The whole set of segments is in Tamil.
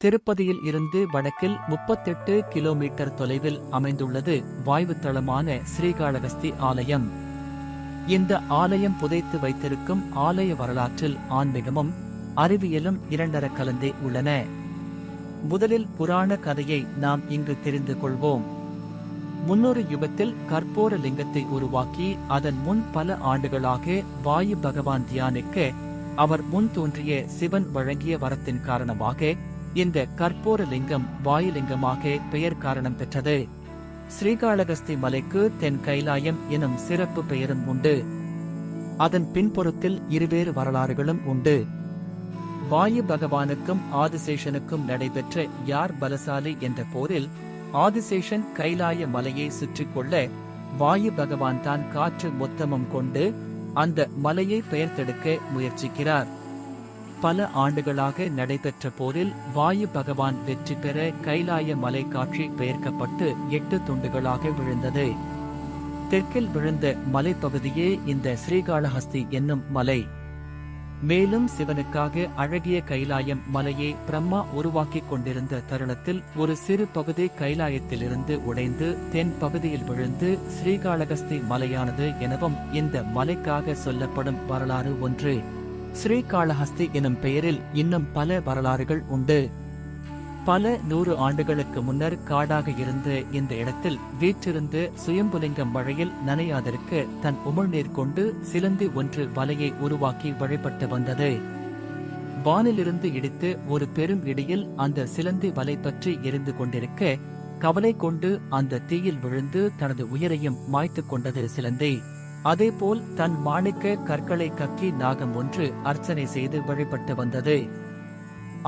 திருப்பதியில் இருந்து வடக்கில் 38 கிலோமீட்டர் தொலைவில் அமைந்துள்ளது வாயுத்தளமான ஸ்ரீகாளஹஸ்தி ஆலயம். இந்த ஆலயம் புதைத்து வைத்திருக்கும் ஆலய வரலாற்றில் ஆன்மீகமும் அறிவியலும் இரண்டர கலந்தே உள்ளன. முதலில் புராண கதையை நாம் இங்கு தெரிந்து கொள்வோம். முன்னொரு யுகத்தில் கற்பூர லிங்கத்தை உருவாக்கி அதன் முன் பல ஆண்டுகளாக வாயு பகவான் தியானிக்க அவர் முன் தோன்றிய சிவன் வழங்கிய வரத்தின் காரணமாக இந்த கற்பூர லிங்கம் வாயுலிங்கமாக பெயர் காரணம் பெற்றது. ஸ்ரீகாளஹஸ்தி மலைக்கு தென் கைலாயம் எனும் சிறப்பு பெயரும் உண்டு. அதன் பின்புறத்தில் இருவேறு வரலாறுகளும் உண்டு. வாயு பகவானுக்கும் ஆதிசேஷனுக்கும் நடைபெற்ற யார் பலசாலி என்ற போரில் ஆதிசேஷன் கைலாய மலையை சுற்றிக் கொள்ள வாயு பகவான் தான் காற்று மொத்தமும் கொண்டு அந்த மலையை பெயர்த்தெடுக்க முயற்சிக்கிறார். பல ஆண்டுகளாக நடைபெற்ற போரில் வாயு பகவான் வெற்றி பெற கைலாய மலை காட்சி பெயர்க்கப்பட்டு 8 துண்டுகளாக விழுந்தது. தெற்கில் விழுந்த மலைப்பகுதியே இந்த ஸ்ரீகாளஹஸ்தி என்னும் மலை. மேலும் சிவனுக்காக அழகிய கைலாயம் மலையை பிரம்மா உருவாக்கிக் கொண்டிருந்த தருணத்தில் ஒரு சிறு பகுதி கைலாயத்திலிருந்து உடைந்து தென் பகுதியில் விழுந்து ஸ்ரீகாளஹஸ்தி மலையானது எனவும் இந்த மலைக்காக சொல்லப்படும் வரலாறு ஒன்று. ஸ்ரீகாளஹஸ்தி எனும் பெயரில் இன்னும் பல வரலாறுகள் உண்டு. பல 100 ஆண்டுகளுக்கு முன்னர் காடாக இருந்த இந்த இடத்தில் வீற்றிருந்த சுயம்புலிங்கம் மழையில் நனையாதிருக்க தன் உமிழ்நீர் கொண்டு சிலந்தி ஒன்று வலையை உருவாக்கி வழிபட்டு வந்தது. வானிலிருந்து இடித்து ஒரு பெரும் இடியில் அந்த சிலந்தி வலை பற்றி எரிந்து கொண்டிருக்க கவலை கொண்டு அந்த தீயில் விழுந்து தனது உயிரையும் மாய்த்துக் கொண்டது சிலந்தி. அதேபோல் தன் மாணிக்க கற்களை கக்கி நாகம் ஒன்று அர்ச்சனை செய்து வழிபட்டு வந்தது.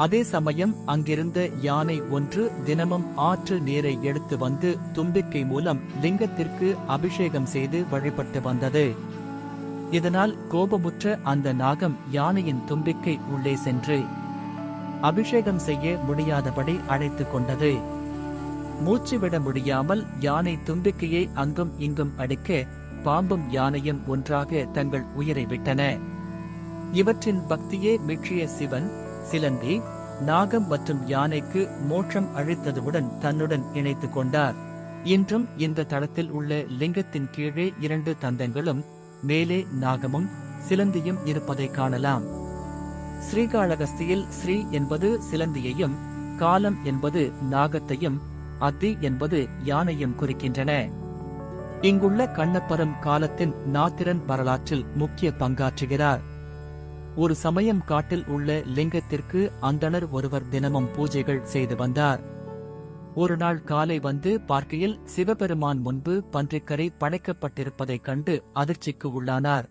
அதே சமயம் அங்கிருந்த யானை ஒன்று தினமும் ஆற்று நீரை எடுத்து வந்து தும்பிக்கை மூலம் லிங்கத்திற்கு அபிஷேகம் செய்து வழிபட்டு வந்தது. இதனால் கோபமுற்ற அந்த நாகம் யானையின் தும்பிக்கை உள்ளே சென்று அபிஷேகம் செய்ய முடியாதபடி அழைத்துக் கொண்டது. மூச்சுவிட முடியாமல் யானை தும்பிக்கையை அங்கும் இங்கும் அடிக்க பாம்பும் யானையும் ஒன்றாக தங்கள் உயிரை விட்டன. இவற்றின் பக்தியே மீட்சிய சிவன் சிலந்தி நாகம் மற்றும் யானைக்கு மோட்சம் அளித்ததுடன் தன்னுடன் இணைத்துக் கொண்டார். இன்றும் இந்த தளத்தில் உள்ள லிங்கத்தின் கீழே 2 தந்தங்களும் மேலே நாகமும் சிலந்தியும் இருப்பதை காணலாம். ஸ்ரீகாளஹஸ்தியில் ஸ்ரீ என்பது சிலந்தியையும் காலம் என்பது நாகத்தையும் அத்தி என்பது யானையும் குறிக்கின்றன. இங்குள்ள கண்ணப்பரும் காலத்தின் நாத்திரன் வரலாற்றில் முக்கிய பங்காற்றுகிறார். ஒரு சமயம் காட்டில் உள்ள லிங்கத்திற்கு அந்தணர் ஒருவர் தினமும் பூஜைகள் செய்து வந்தார். ஒரு நாள் காலை வந்து பார்க்கையில் சிவபெருமான் முன்பு பன்றிக்கரை படைக்கப்பட்டிருப்பதைக் கண்டு அதிர்ச்சிக்கு உள்ளானார்.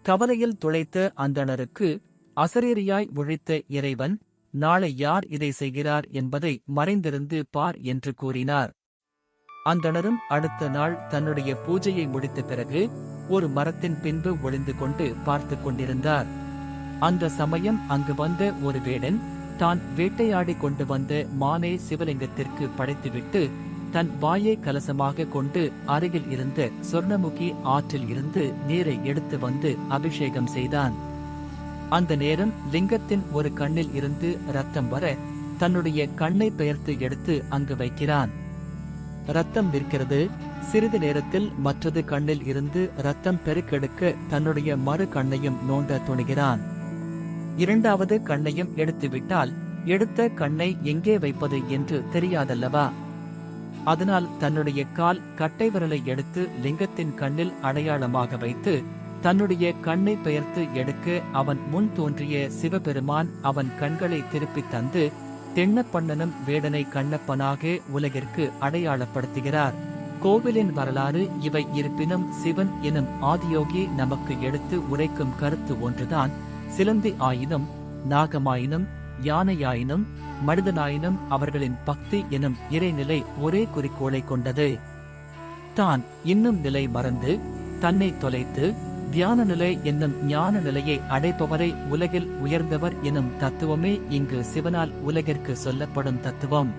கவலையில் துளைத்த அந்தணருக்கு அசரீரியாய் உழைத்த இறைவன், நாளை யார் இதை செய்கிறார் என்பதை மறைந்திருந்து பார் என்று கூறினார். அந்தணரும் அடுத்த நாள் தன்னுடைய பூஜையை முடித்த பிறகு ஒரு மரத்தின் பின்பு ஒளிந்து கொண்டு பார்த்து கொண்டிருந்தார். அந்த சமயம் அங்கு வந்த ஒரு வேடன் தான் வேட்டையாடி கொண்டு வந்த மானை சிவலிங்கத்திற்கு படைத்துவிட்டு தன் வாயை கலசமாக கொண்டு அருகில் இருந்த சொர்ணமுகி ஆற்றில் இருந்து நீரை எடுத்து வந்து அபிஷேகம் செய்தான். அந்த நேரம் லிங்கத்தின் ஒரு கண்ணில் இருந்து இரத்தம் வர தன்னுடைய கண்ணை பெயர்த்து எடுத்து அங்கு வைக்கிறான். இரத்தம் நிற்கிறது. சிறிது நேரத்தில் மற்றது கண்ணில் இருந்து இரத்தம் பெருக்கெடுக்க தன்னுடைய மறு கண்ணையும் நோண்ட துணிகிறான். 2வது கண்ணையும் எடுத்துவிட்டால் எடுத்த கண்ணை எங்கே வைப்பது என்று தெரியாதல்லவா? அதனால் தன்னுடைய கால் கட்டை விரலை எடுத்து லிங்கத்தின் கண்ணில் அடையாளமாக வைத்து தன்னுடைய கண்ணை பெயர்த்து எடுக்க அவன் முன் தோன்றிய சிவபெருமான் அவன் கண்களை திருப்பித் தந்து தென்னப்பண்ணனும் வேடனை கண்ணப்பனாக உலகிற்கு அடையாளப்படுத்துகிறார். கோவிலின் வரலாறு இவை இருப்பினும் சிவன் எனும் ஆதியோகி நமக்கு எடுத்து உரைக்கும் கருத்து ஒன்றுதான். சிலந்தி ஆயினும் நாகமாயினும் யானையாயினும் மனிதனாயினும் அவர்களின் பக்தி எனும் இறைநிலை ஒரே குறிக்கோளை கொண்டது. தான் இன்னும் நிலை மறந்து தன்னை தொலைத்து தியான நிலை என்னும் ஞான நிலையை அடைப்பவரை உலகில் உயர்ந்தவர் எனும் தத்துவமே இங்கு சிவனால் உலகிற்கு சொல்லப்படும் தத்துவம்.